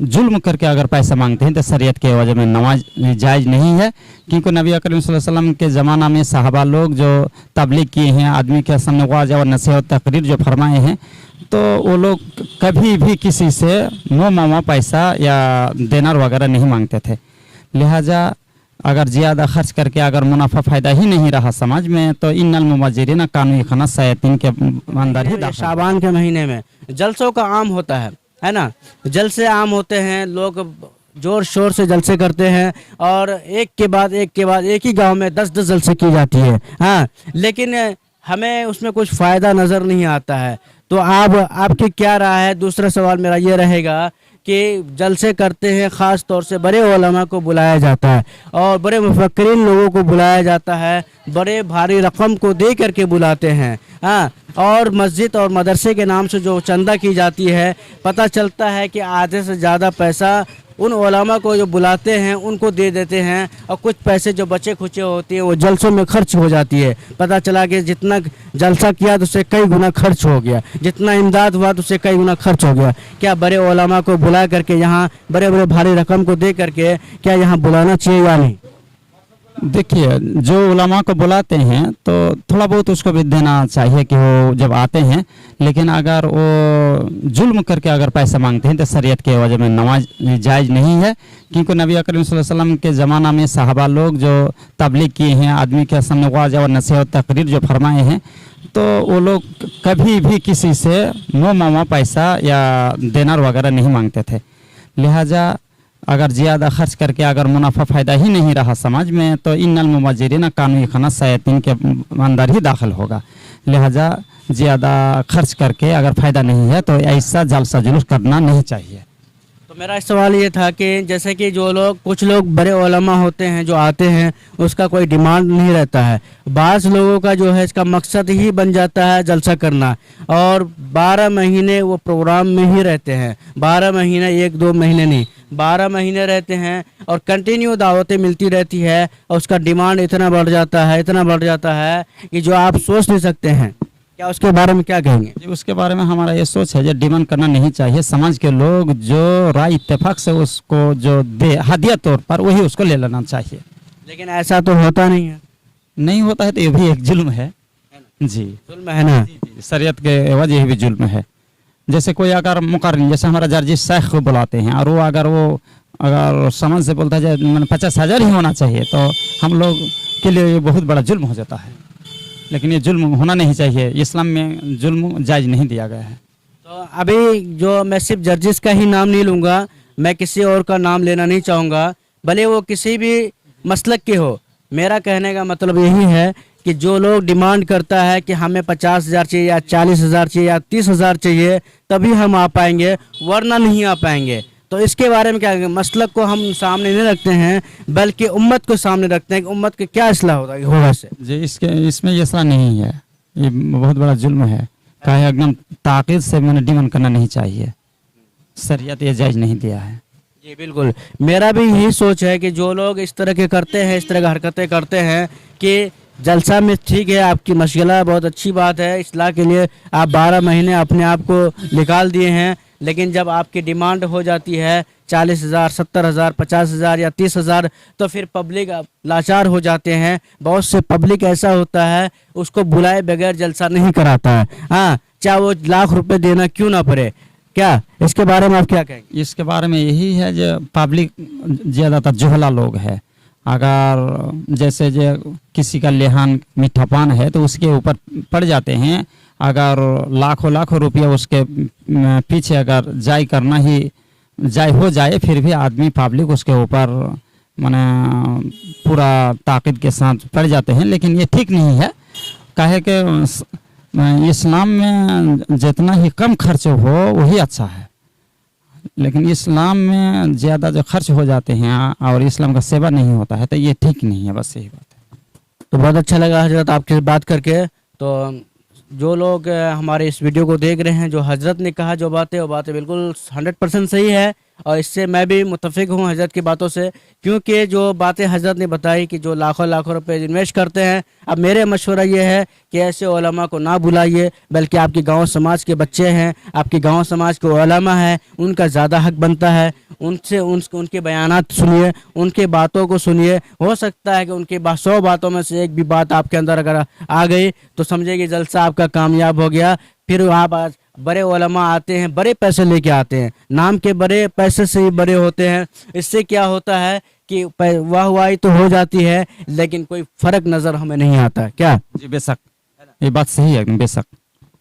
जुल्म करके अगर पैसा मांगते हैं तो शरीयत के वजह में नमाज जायज़ नहीं है, क्योंकि नबी अकरम सल्लल्लाहु अलैहि वसल्लम के ज़माना में सहाबा लोग जो तबलीग किए हैं, आदमी के सामने वाज़ और नसीहत तकरीर जो फरमाए हैं, तो वो लोग कभी भी किसी से मामा पैसा या देनार वगैरह नहीं मांगते थे। लिहाजा अगर ज़्यादा खर्च करके अगर मुनाफा फ़ायदा ही नहीं रहा समाज में, तो इन्नल मुबज्जिरीन कानू खना शैतान के अंदर ही दाखिल। शाबान के महीने में जलसों का आम होता है ना, जलसे आम होते हैं, लोग जोर शोर से जलसे करते हैं और एक के बाद एक ही गांव में 10-10 जलसे की जाती है। हाँ, लेकिन हमें उसमें कुछ फ़ायदा नज़र नहीं आता है। तो आपकी क्या राय है? दूसरा सवाल मेरा ये रहेगा कि जलसे करते हैं, ख़ास तौर से बड़े उलमा को बुलाया जाता है और बड़े मुफक्किरीन लोगों को बुलाया जाता है, बड़े भारी रकम को दे करके बुलाते हैं। हाँ, और मस्जिद और मदरसे के नाम से जो चंदा की जाती है, पता चलता है कि आधे से ज़्यादा पैसा उन उलमा को जो बुलाते हैं उनको दे देते हैं और कुछ पैसे जो बचे खुचे होती हैं वो जलसों में खर्च हो जाती है। पता चला कि जितना जलसा किया तो उससे कई गुना खर्च हो गया, जितना इमदाद हुआ तो उससे कई गुना खर्च हो गया। क्या बड़े उलमा को बुला करके यहाँ बड़े बड़े भारी रकम को दे करके क्या यहाँ बुलाना चाहिए या नहीं? देखिए, जो उलमा को बुलाते हैं तो थोड़ा बहुत उसको भी देना चाहिए कि वो जब आते हैं, लेकिन अगर वो जुल्म करके अगर पैसा मांगते हैं तो शरीयत के वजह में नमाज जायज़ नहीं है, क्योंकि नबी अकरम सल्लल्लाहु अलैहि वसल्लम के ज़माना में सहाबा लोग जो तबलीग किए हैं, आदमी के सामने वाज़ और नसीहत तकरीर जो फरमाए हैं, तो वो लोग कभी भी किसी से मामा पैसा या देनार वगैरह नहीं मांगते थे। लिहाजा अगर ज़्यादा खर्च करके अगर मुनाफा फ़ायदा ही नहीं रहा समाज में, तो इन्नल मुबज्जिरीन कानू खना शैतान के अंदर ही दाखिल होगा। लिहाजा ज़्यादा खर्च करके अगर फ़ायदा नहीं है तो ऐसा जलसा जुलूस करना नहीं चाहिए। तो मेरा सवाल ये था कि जैसे कि कुछ लोग बड़े उलमा होते हैं जो आते हैं, उसका कोई डिमांड नहीं रहता है। बाज़ लोगों का जो है इसका मकसद ही बन जाता है जलसा करना, और 12 महीने वो प्रोग्राम में ही रहते हैं। 12 महीने, 1-2 महीने नहीं, 12 महीने रहते हैं और कंटिन्यू दावतें मिलती रहती है और उसका डिमांड इतना बढ़ जाता है कि जो आप सोच नहीं सकते हैं। क्या उसके बारे में क्या कहेंगे? जी, उसके बारे में हमारा ये सोच है जो डिमांड करना नहीं चाहिए। समाज के लोग जो राय इत्तेफाक से उसको जो दे हदिया तौर पर, वही उसको ले लेना चाहिए। लेकिन ऐसा तो होता नहीं है। नहीं होता है तो ये भी एक जुल्म है। जी, जुल्म है ना। शरीयत के वजह ये भी जुल्म है। जैसे कोई अगर मुकर्रिन, जैसे हमारा जर्जी शेख को बुलाते हैं और वो अगर समझ से बोलता है मैंने 50,000 ही होना चाहिए, तो हम लोग के लिए ये बहुत बड़ा जुल्म हो जाता है। लेकिन ये जुल्म होना नहीं चाहिए, इस्लाम में जुल्म जायज़ नहीं दिया गया है। तो अभी जो मैं सिर्फ जर्जिस का ही नाम नहीं लूँगा, मैं किसी और का नाम लेना नहीं चाहूँगा, भले वो किसी भी मसलक के हो। मेरा कहने का मतलब यही है कि जो लोग डिमांड करता है कि हमें 50,000 चाहिए या 40,000 चाहिए या 30,000 चाहिए, तभी हम आ पाएंगे, वरना नहीं आ पाएंगे। तो इसके बारे में क्या, मसलक को हम सामने नहीं रखते हैं बल्कि उम्मत को सामने रखते हैं कि उम्मत के क्या इस्लाह होगा इससे। जी, इसमें ये इस्लाह नहीं है, ये बहुत बड़ा जुल्म है। कहे एकदम ताक़ीद से मैंने डिमांड करना नहीं चाहिए, शरीयत ये जायज़ नहीं दिया है। जी बिल्कुल, मेरा भी यही सोच है कि जो लोग इस तरह के करते हैं, इस तरह की हरकतें करते हैं कि जलसा में, ठीक है आपकी मशगला बहुत अच्छी बात है, इस्लाह के लिए आप 12 महीने अपने आप को निकाल दिए हैं, लेकिन जब आपकी डिमांड हो जाती है 40,000, 70,000, 50,000 या 30,000, तो फिर पब्लिक लाचार हो जाते हैं। बहुत से पब्लिक ऐसा होता है उसको बुलाए बगैर जलसा नहीं कराता है। हाँ, चाहे वो लाख रुपए देना क्यों ना पड़े। क्या इसके बारे में आप क्या कहेंगे? इसके बारे में यही है जो पब्लिक ज़्यादातर जुहला लोग है। अगर जैसे जो किसी का लेहान मीठापान है तो उसके ऊपर पड़ जाते हैं। अगर लाखों रुपया उसके पीछे अगर जाय हो जाए, फिर भी आदमी पब्लिक उसके ऊपर माने पूरा ताक़ीद के साथ पड़ जाते हैं। लेकिन ये ठीक नहीं है। काहे कि इस्लाम में जितना ही कम खर्च हो वही अच्छा है, लेकिन इस्लाम में ज़्यादा जो खर्च हो जाते हैं और इस्लाम का सेवा नहीं होता है, तो ये ठीक नहीं है। बस यही बात है। तो बहुत अच्छा लगा हजरत आपके बात करके। तो जो लोग हमारे इस वीडियो को देख रहे हैं, जो हजरत ने कहा जो बातें, वो बातें बिल्कुल 100% सही है। और इससे मैं भी मुतफिक हूँ हजरत की बातों से, क्योंकि जो बातें हजरत ने बताई कि जो लाखों लाखों रुपए इन्वेस्ट करते हैं, अब मेरे मशवरा ये है कि ऐसे उलमा को ना बुलाइए, बल्कि आपके गांव समाज के बच्चे हैं, आपके गांव समाज के उलमा हैं, उनका ज़्यादा हक बनता है, उनसे उनके बयानात सुनिए, उनके बातों को सुनिए। हो सकता है कि उनकी 100 बातों में से एक भी बात आपके अंदर अगर आ गई तो समझिए कि जलसा आपका कामयाब हो गया। फिर आप आज बड़े उलमा आते हैं, बड़े पैसे लेके आते हैं, नाम के बड़े, पैसे से ही बड़े होते हैं। इससे क्या होता है कि वाहवाही तो हो जाती है, लेकिन कोई फर्क नज़र हमें नहीं आता। क्या जी बेशक, ये बात सही है बेशक।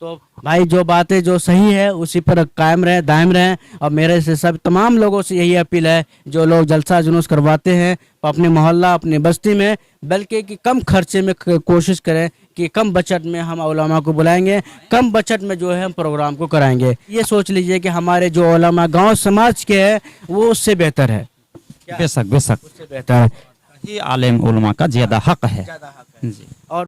तो भाई जो बातें जो सही है उसी पर कायम रहें, दायम रहें। और मेरे से सब तमाम लोगों से यही अपील है, जो लोग जलसा जुलूस करवाते हैं अपने मोहल्ला, अपनी बस्ती में, बल्कि कि कम खर्चे में कोशिश करें कि कम बजट में हम उलमा को बुलाएंगे, कम बजट में जो है हम प्रोग्राम को कराएंगे। ये सोच लीजिए कि हमारे जो उलमा गांव समाज के हैं वो उससे बेहतर है, बेशक बेशक, उससे बेहतर है। ये आलिम उलमा का ज्यादा हक है। और